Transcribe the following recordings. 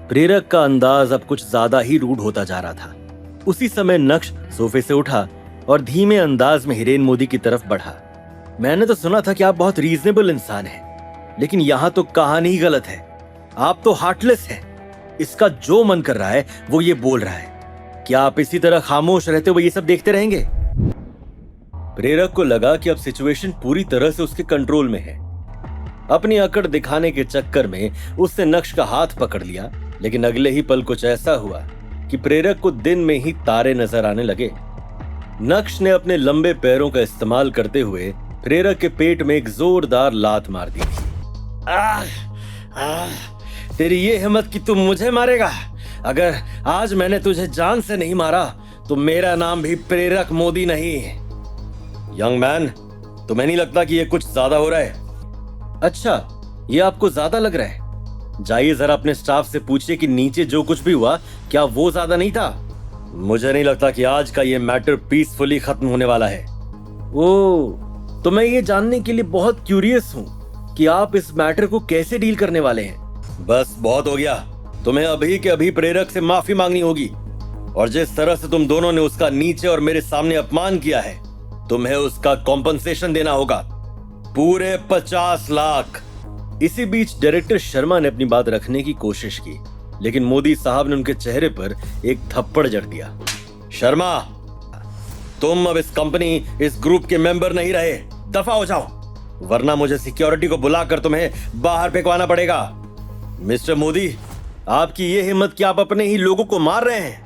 प्रेरक का अंदाज अब कुछ ज्यादा ही रूड होता जा रहा था। उसी समय नक्श सोफे से उठा और धीमे अंदाज में हिरेन मोदी की तरफ बढ़ा। मैंने तो सुना था कि आप बहुत रीजनेबल इंसान हैं, लेकिन यहाँ तो कहानी ही गलत है। आप तो हार्टलेस हैं। इसका जो मन कर रहा है वो ये बोल रहा है। क्या आप इसी तरह खामोश रहते हुए ये सब देखते रहेंगे? प्रेरक को लगा कि अब सिचुएशन पूरी तरह से उसके कंट्रोल में है। अपनी अकड़ दिखाने के चक्कर में उसने नक्श का हाथ पकड़ लिया, लेकिन अगले ही पल कुछ ऐसा हुआ कि प्रेरक को दिन में ही तारे नजर आने लगे। नक्श ने अपने लंबे पैरों का इस्तेमाल करते हुए प्रेरक के पेट में एक जोरदार लात मार दी थी। तेरी ये हिम्मत कि तू मुझे मारेगा? अगर आज मैंने तुझे जान से नहीं मारा तो मेरा नाम भी प्रेरक मोदी नहीं। यंग मैन, तुम्हें नहीं लगता कि ये कुछ ज्यादा हो रहा है? अच्छा, ये आपको ज्यादा लग रहा है? जाइए जरा अपने स्टाफ से पूछिए कि नीचे जो कुछ भी हुआ क्या वो ज्यादा नहीं था? मुझे नहीं लगता कि आज का ये मैटर पीसफुली खत्म होने वाला है। ओह, तो मैं ये जानने के लिए बहुत क्यूरियस हूँ कि आप इस मैटर को कैसे डील करने वाले हैं। बस बहुत हो गया। तुम्हें अभी के अभी प्रेरक से माफी मांगनी होगी, और जिस तरह से तुम दोनों ने उसका नीचे और मेरे सामने अपमान किया है, तुम्हें उसका कॉम्पनसेशन देना होगा, पूरे 50 लाख। इसी बीच डायरेक्टर शर्मा ने अपनी बात रखने की कोशिश की, लेकिन मोदी साहब ने उनके चेहरे पर एक थप्पड़ जड़ दिया। शर्मा, तुम अब इस कंपनी, इस ग्रुप के मेंबर नहीं रहे। दफा हो जाओ, वरना मुझे सिक्योरिटी को बुलाकर तुम्हें बाहर फेंकवाना पड़ेगा। मिस्टर मोदी, आपकी ये हिम्मत कि आप अपने ही लोगों को मार रहे हैं?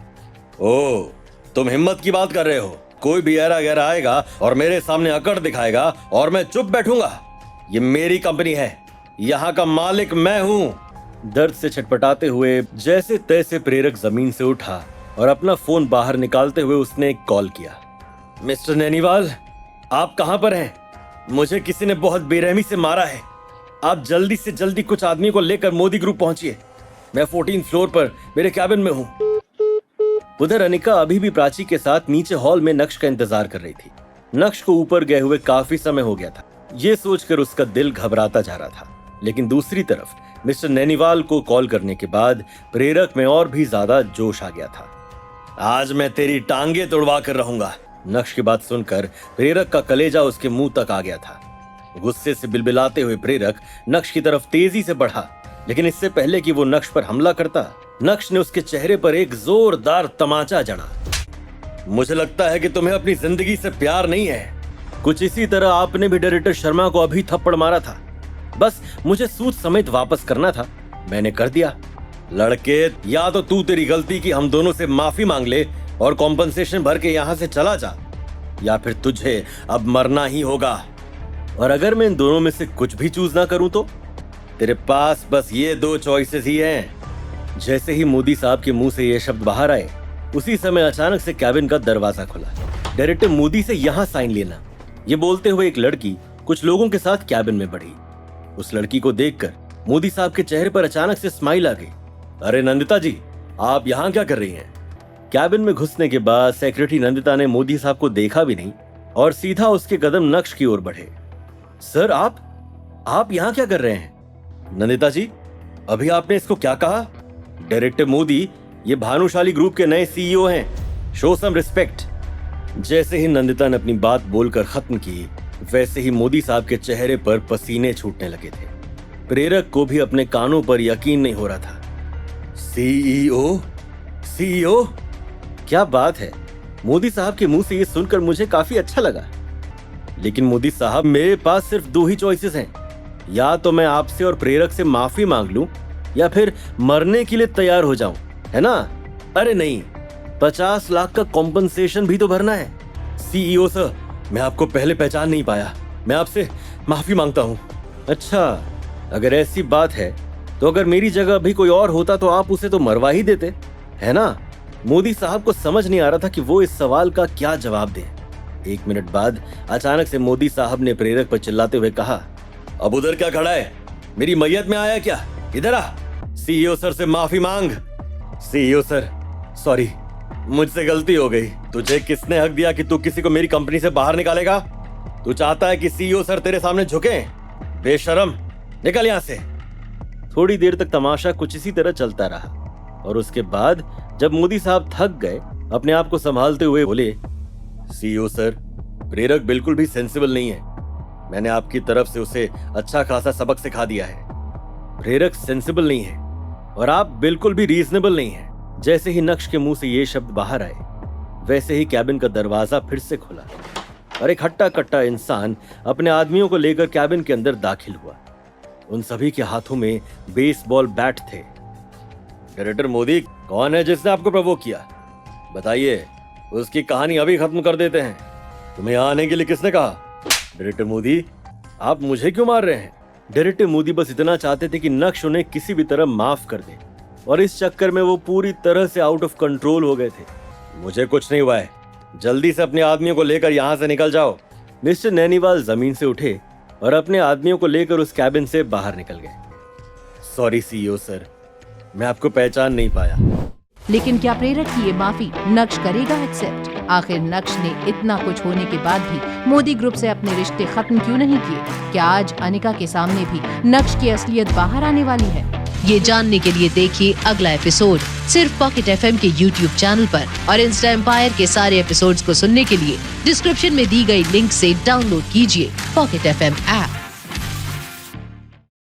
ओह, तुम हिम्मत की बात कर रहे हो? कोई भी ऐरा गैरा आएगा और मेरे सामने अकड़ दिखाएगा और मैं चुप बैठूंगा? ये मेरी कंपनी है, यहाँ का मालिक मैं हूँ। दर्द से छटपटाते हुए जैसे तैसे प्रेरक जमीन से उठा और अपना फोन बाहर निकालते हुए उसने एक कॉल किया। मिस्टर नैनीवाल, आप कहाँ पर हैं? मुझे किसी ने बहुत बेरहमी से मारा है। आप जल्दी से जल्दी कुछ आदमी को लेकर मोदी ग्रुप पहुंचिए। मैं 14 फ्लोर पर मेरे कैबिन में हूँ। उधर अनिका अभी भी प्राची के साथ नीचे हॉल में नक्श का इंतजार कर रही थी। नक्श को ऊपर गए हुए काफी समय हो गया था। ये सोचकर उसका दिल घबराता जा रहा था, लेकिन दूसरी तरफ मिस्टर नैनीवाल को कॉल करने के बाद प्रेरक में और भी ज्यादा जोश आ गया था। आज मैं तेरी टांगे तोड़वा कर रहूंगा। नक्श की बात सुनकर प्रेरक का कलेजा उसके मुंह तक आ गया था। गुस्से से बिलबिलाते हुए प्रेरक नक्श की तरफ तेजी से बढ़ा, लेकिन इससे पहले कि वो नक्श पर हमला करता, नक्श ने उसके चेहरे पर एक जोरदार तमाचा जड़ा। मुझे लगता है कि तुम्हें अपनी जिंदगी से प्यार नहीं है। कुछ इसी तरह आपने भी डायरेक्टर शर्मा को अभी थप्पड़ मारा था। बस मुझे सूद समेत वापस करना था, मैंने कर दिया। लड़के, या तो तू तेरी गलती की हम दोनों से माफी मांग ले और कॉम्पनसेशन भर के यहाँ से चला जा, या फिर तुझे अब मरना ही होगा। और अगर मैं इन दोनों में से कुछ भी चूज ना करूं तो तेरे पास बस ये 2 चॉइसेस ही हैं। जैसे ही मोदी साहब के मुंह से ये शब्द बाहर आए, उसी समय अचानक से कैबिन का दरवाजा खुला। डायरेक्टर मोदी से यहाँ साइन लेना, ये बोलते हुए एक लड़की कुछ लोगों के साथ कैबिन में बढ़ी। उस लड़की को देखकर मोदी साहब के चेहरे पर अचानक से स्माइल आ गई। अरे नंदिता जी, आप यहाँ क्या कर रही हैं? कैबिन में घुसने के बाद सेक्रेटरी नंदिता ने मोदी साहब को देखा भी नहीं और सीधा उसके कदम नक्श की ओर बढ़े। सर, आप यहाँ क्या कर रहे हैं? नंदिता जी, अभी आपने इसको क्या कहा? डायरेक्टर मोदी ये भानुशाली ग्रुप के नए सीईओ हैं, शो सम रिस्पेक्ट। जैसे ही नंदिता ने अपनी बात बोलकर खत्म की, वैसे ही मोदी साहब के चेहरे पर पसीने छूटने लगे थे। प्रेरक को भी अपने कानों पर यकीन नहीं हो रहा था। सीईओ? सीईओ? क्या बात है! मोदी साहब के मुंह से ये सुनकर मुझे काफी अच्छा लगा। लेकिन मोदी साहब, मेरे पास सिर्फ 2 ही चॉइसेस हैं, या तो मैं आपसे और प्रेरक से माफी मांग लूं या फिर मरने के लिए तैयार हो जाऊं, है ना? अरे नहीं, 50 लाख का कॉम्पनसेशन भी तो भरना है। सीईओ सर, मैं आपको पहले पहचान नहीं पाया, मैं आपसे माफी मांगता हूं। अच्छा, अगर ऐसी बात है तो अगर मेरी जगह भी कोई और होता तो आप उसे तो मरवा ही देते, है ना? मोदी साहब को समझ नहीं आ रहा था कि वो इस सवाल का क्या जवाब दें। 1 मिनट बाद अचानक से मोदी साहब ने प्रेरक पर चिल्लाते हुए कहा, अब उधर क्या खड़ा है? मेरी मैयत में आया क्या? इधर आ, सीईओ सर से माफी मांग। सीईओ सर, सॉरी, मुझसे गलती हो गई। तुझे किसने हक दिया कि तू किसी को मेरी कंपनी से बाहर निकालेगा? तू चाहता है कि सीईओ सर तेरे सामने झुके? बेशरम, निकल यहां से। थोड़ी देर तक तमाशा कुछ इसी तरह चलता रहा। और उसके बाद जब मोदी साहब थक गए, अपने आप को संभालते हुए बोले, सीईओ सर, प्रेरक बिल्कुल भी सेंसिबल नहीं है। मैंने आपकी तरफ से उसे अच्छा खासा सबक सिखा दिया है। प्रेरक सेंसिबल नहीं है और आप बिल्कुल भी रीजनेबल नहीं है। जैसे ही नक्श के मुंह से ये शब्द बाहर आए, वैसे ही कैबिन का दरवाजा फिर से खुला और एक हट्टा कट्टा इंसान अपने आदमियों को लेकर कैबिन के अंदर दाखिल हुआ। उन सभी के हाथों में बेसबॉल बैट थे। डायरेक्टर मोदी, कौन है जिसने आपको प्रवोक किया? बताइए, उसकी कहानी अभी खत्म कर देते हैं। तुम्हें यहाँ आने के लिए किसने कहा? डायरेक्टर मोदी, आप मुझे क्यों मार रहे हैं? डायरेक्टर मोदी बस इतना चाहते थे कि नक्श उन्हें किसी भी तरह माफ कर दे, और इस चक्कर में वो पूरी तरह से आउट ऑफ कंट्रोल हो गए थे। मुझे कुछ नहीं हुआ है, जल्दी से अपने आदमियों को लेकर यहाँ से निकल जाओ। मिस्टर नैनीवाल जमीन से उठे और अपने आदमियों को लेकर उस कैबिन से बाहर निकल गए। सॉरी सीईओ सर, मैं आपको पहचान नहीं पाया। लेकिन क्या प्रेरक की ये माफी नक्श करेगा एक्सेप्ट? आखिर नक्श ने इतना कुछ होने के बाद भी मोदी ग्रुप से अपने रिश्ते खत्म क्यों नहीं किए? क्या आज अनिका के सामने भी नक्श की असलियत बाहर आने वाली है? ये जानने के लिए देखिए अगला एपिसोड सिर्फ पॉकेट एफएम के यूट्यूब चैनल पर, और इंस्टा एम्पायर के सारे एपिसोड्स को सुनने के लिए डिस्क्रिप्शन में दी गई लिंक से डाउनलोड कीजिए पॉकेट एफएम ऐप।